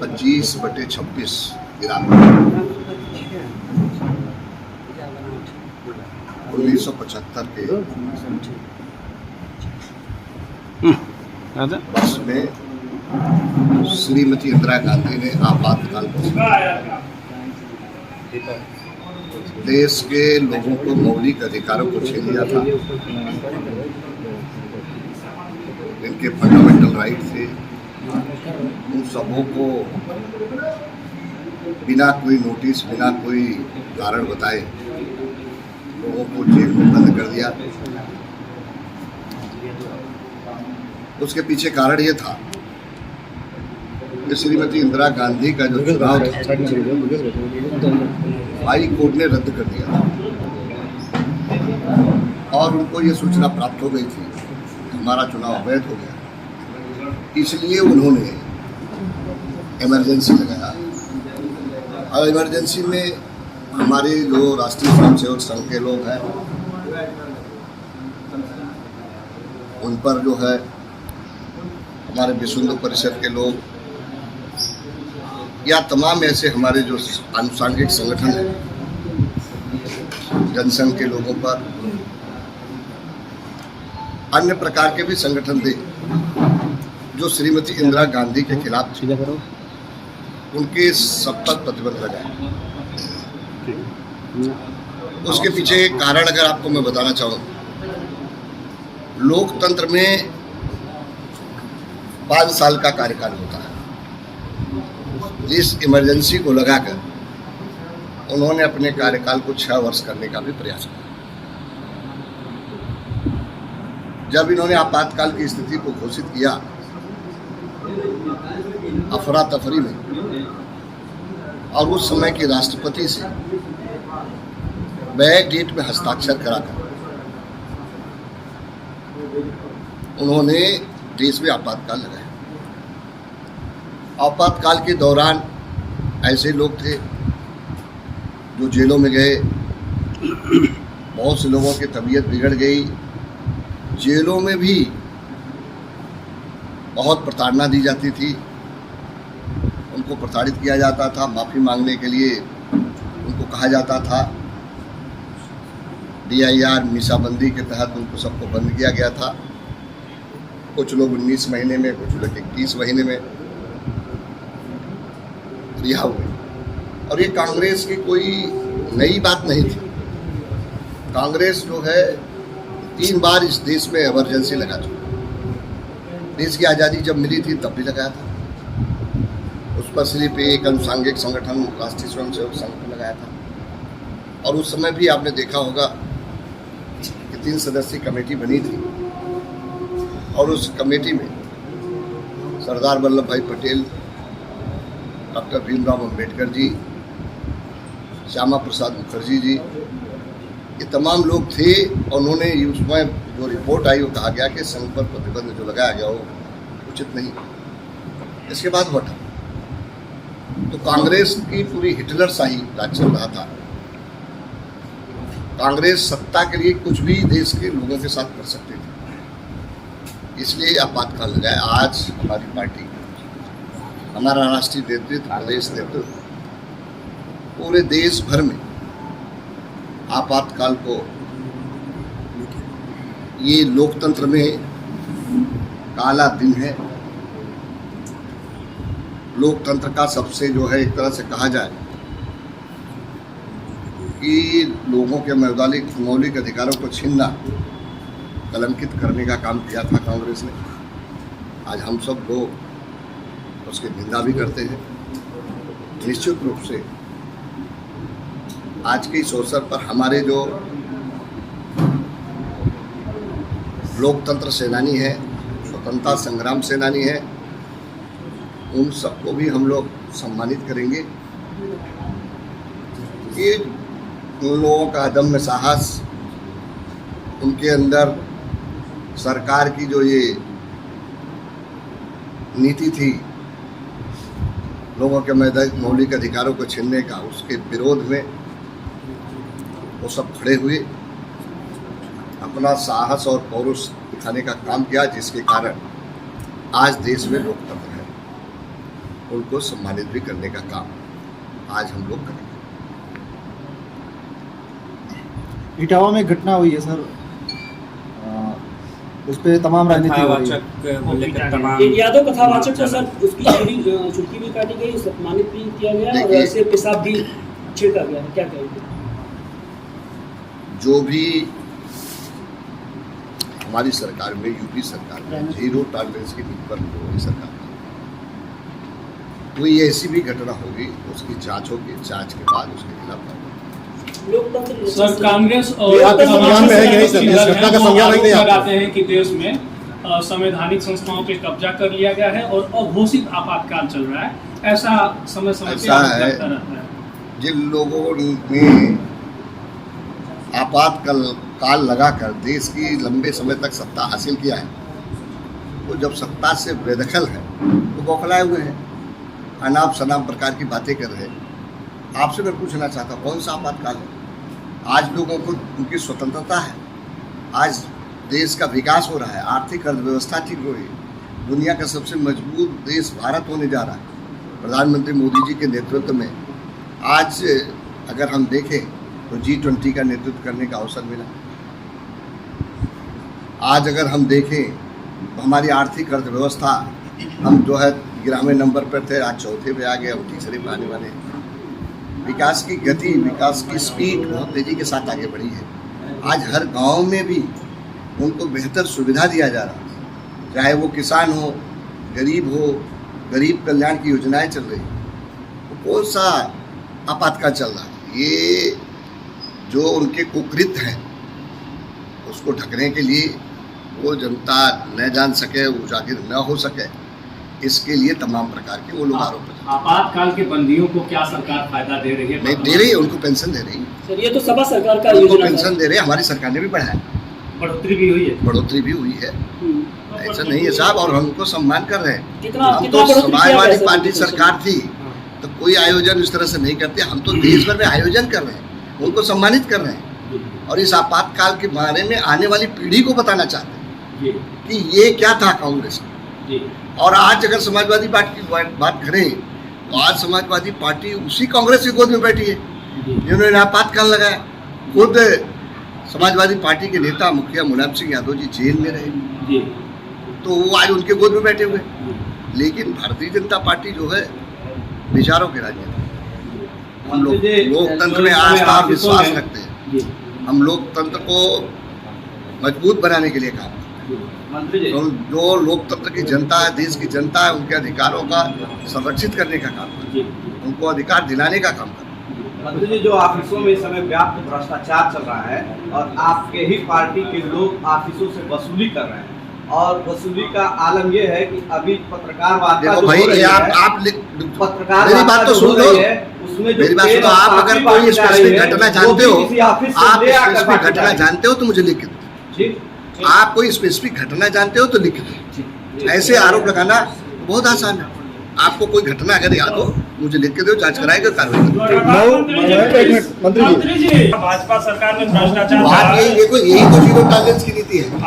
25/26 Iran 1975 के वर्ष में श्रीमती इंदिरा गांधी ने आपातकाल देश के लोगों को मौलिक अधिकारों को छीन लिया था। इनके फंडामेंटल राइट थे, उन सबों को बिना कोई नोटिस, बिना कोई कारण बताए लोगों को जेल में बंद कर दिया। उसके पीछे कारण ये था कि श्रीमती इंदिरा गांधी का जो चुनाव था हाई कोर्ट ने रद्द कर दिया था और उनको ये सूचना प्राप्त हो गई थी हमारा चुनाव अवैध हो गया, इसलिए उन्होंने इमरजेंसी लगाया। और इमरजेंसी में हमारे जो राष्ट्रीय स्वयंसेवक संघ के लोग हैं उन पर जो है हमारे विश्व हिंदू परिषद के लोग या तमाम ऐसे हमारे जो आनुषंगिक संगठन हैं, जनसंघ के लोगों पर, अन्य प्रकार के भी संगठन थे जो श्रीमती इंदिरा गांधी के खिलाफ थे, उनके सब तक प्रतिबंध लगाए। उसके पीछे एक कारण अगर आपको मैं बताना चाहूँ, लोकतंत्र में 5 साल का कार्यकाल होता है। इस इमरजेंसी को लगाकर उन्होंने अपने कार्यकाल को 6 वर्ष करने का भी प्रयास किया। जब इन्होंने आपातकाल की स्थिति को घोषित किया, अफरा तफरी में, और उस समय के राष्ट्रपति से बैक डेट में हस्ताक्षर कराकर उन्होंने देश में आपातकाल लगाया। आपातकाल के दौरान ऐसे लोग थे जो जेलों में गए, बहुत से लोगों की तबीयत बिगड़ गई, जेलों में भी बहुत प्रताड़ना दी जाती थी, उनको प्रताड़ित किया जाता था। माफ़ी मांगने के लिए उनको कहा जाता था। DIR मीसाबंदी के तहत उनको सबको बंद किया गया था। कुछ लोग 19 महीने में, कुछ लोग 21 महीने में रिहा हुए। और ये कांग्रेस की कोई नई बात नहीं थी। कांग्रेस जो है 3 बार इस देश में इमरजेंसी लगा चुकी। देश की आज़ादी जब मिली थी तब भी लगाया था। उस पर सिर्फ एक आनुषंगिक संगठन राष्ट्रीय स्वयंसेवक संघ को लगाया था। और उस समय भी आपने देखा होगा कि 3 सदस्यीय कमेटी बनी थी और उस कमेटी में सरदार वल्लभ भाई पटेल, डॉक्टर भीमराव अम्बेडकर जी, श्यामा प्रसाद मुखर्जी जी, ये तमाम लोग थे। और उन्होंने उसमें जो रिपोर्ट आई वो कहा गया कि संघ पर प्रतिबंध जो लगाया गया वो उचित नहीं। इसके बाद हटा तो कांग्रेस की पूरी हिटलर शाही राज चल रहा था। कांग्रेस सत्ता के लिए कुछ भी देश के लोगों के साथ कर सकती थी, इसलिए आपातकाल लगाया। आज हमारी पार्टी, हमारा राष्ट्रीय नेतृत्व, प्रदेश नेतृत्व पूरे देश भर में आपातकाल को, ये लोकतंत्र में काला दिन है। लोकतंत्र का सबसे जो है एक तरह से कहा जाए कि लोगों के मौलिक अधिकारों को छीनना, कलंकित करने का काम किया था कांग्रेस ने। आज हम सब लोग उसकी निंदा भी करते हैं। निश्चित रूप से आज के इस अवसर पर हमारे जो लोकतंत्र सेनानी है, स्वतंत्रता संग्राम सेनानी है, उन सबको भी हम लोग सम्मानित करेंगे। ये उन लोगों का अदम्य साहस, उनके अंदर सरकार की जो ये नीति थी लोगों के मौलिक अधिकारों को छीनने का, उसके विरोध में वो सब खड़े हुए, अपना साहस और पौरुष दिखाने का काम किया, जिसके कारण आज देश में लोकतंत्र है। उनको सम्मानित भी करने का काम आज हम लोग करेंगे। इटावा में घटना हुई है सर, उस पर तमाम राजनीति हो रही है। यादव कथावाचक को सर उसकी छुट्टी भी काटी गई, सम्मानित भी किया गया और ऐसे पेशाब भी छिड़का गया, क्या कहेंगे? जो भी हमारी सरकार में, यूपी सरकार में जीरो टॉलरेंस की नीति पर होगी सरकार, कोई ऐसी भी घटना होगी उसकी जांच होगी, जांच के बाद उसके खिलाफ लोकतंत्र सर कांग्रेस और लगाते हैं कि देश में संवैधानिक संस्थाओं पे कब्जा कर लिया गया है और अघोषित आपातकाल चल रहा है, ऐसा समय समय पे लगता रहता है। जिन लोगों ने आपातकाल लगाकर देश की लंबे समय तक सत्ता हासिल किया है, वो जब सत्ता से बेदखल है तो बौखलाए हुए हैं, अनाप शनाप प्रकार की बातें कर रहे हैं। आपसे मैं पूछना चाहता हूँ, कौन सा आपातकाल है? आज लोगों को उनकी स्वतंत्रता है, आज देश का विकास हो रहा है, आर्थिक अर्थव्यवस्था ठीक हो रही है, दुनिया का सबसे मजबूत देश भारत होने जा रहा है प्रधानमंत्री मोदी जी के नेतृत्व में। आज अगर हम देखें तो G20 का नेतृत्व करने का अवसर मिला। आज अगर हम देखें तो हमारी आर्थिक अर्थव्यवस्था, हम जो है 11वें नंबर पर थे, आज चौथे पे आ गए, अब तीसरे पे आने वाले हैं। विकास की गति, विकास की स्पीड बहुत तेज़ी के साथ आगे बढ़ी है। आज हर गांव में भी उनको बेहतर सुविधा दिया जा रहा है, चाहे वो किसान हो, गरीब कल्याण की योजनाएं चल रही। तो कौन सा आपातकाल चल रहा है? ये जो उनके कुकृत हैं उसको ढकने के लिए, वो जनता न जान सके, उजागर न हो सके, इसके लिए तमाम प्रकार के वो लोग आरोप हैं। आपातकाल के बंदियों को क्या सरकार फायदा दे रही है? नहीं दे रही है, उनको पेंशन दे रही है सर। ये तो सभा सरकार का उनको योजना पेंशन दे रहे हैं, हमारी सरकार ने भी बढ़ाया, बढ़ोतरी भी हुई है, बढ़ोतरी भी हुई है, ऐसा नहीं है साहब। और हमको सम्मान कर रहे हैं। कितना हम तो समाजवादी पार्टी सरकार थी तो कोई आयोजन इस तरह से नहीं करते, हम तो देश भर में आयोजन कर रहे हैं, उनको सम्मानित कर रहे हैं और इस आपातकाल के बारे में आने वाली पीढ़ी को बताना चाहते हैं कि ये क्या था कांग्रेस का। और आज अगर समाजवादी पार्टी की बात करें तो आज समाजवादी पार्टी उसी कांग्रेस की गोद में बैठी है जिन्होंने आपातकाल लगाया। खुद समाजवादी पार्टी के नेता मुखिया मुलायम सिंह यादव जी जेल में रहे, तो वो आज उनके गोद में बैठे हुए। लेकिन भारतीय जनता पार्टी जो है विचारों के राजनीति, हम लोग लोकतंत्र में आस्था और विश्वास रखते हैं, हम लोकतंत्र को मजबूत बनाने के लिए काम करते हैं। तो जो लोकतंत्र की जनता है, देश की जनता है, उनके अधिकारों का संरक्षित करने का काम करते हैं, उनको अधिकार दिलाने का काम करते हैं। मंत्री जी, जो ऑफिसों में इस समय व्यापक भ्रष्टाचार चल रहा है और आपके ही पार्टी के लोग ऑफिसों से वसूली कर रहे हैं, और वसूली का आलम ये है कि अभी पत्रकार वार्ता जो भाई हो रही है, पत्रकार मेरी बात तो सुन लो, उसमें मेरी बात सुनो। आप अगर कोई स्पेसिफिक घटना जानते हो, आप स्पेसिफिक घटना जानते हो तो मुझे लिख दो। आप कोई स्पेसिफिक घटना जानते हो तो लिख दो। ऐसे आरोप लगाना बहुत आसान है। आपको कोई घटना अगर याद हो मुझे लिख के दो, जांच कराएगा, कार्रवाई। मंत्री जी, भाजपा सरकार में भ्रष्टाचार, यही तो जीरो टॉलरेंस की नीति है।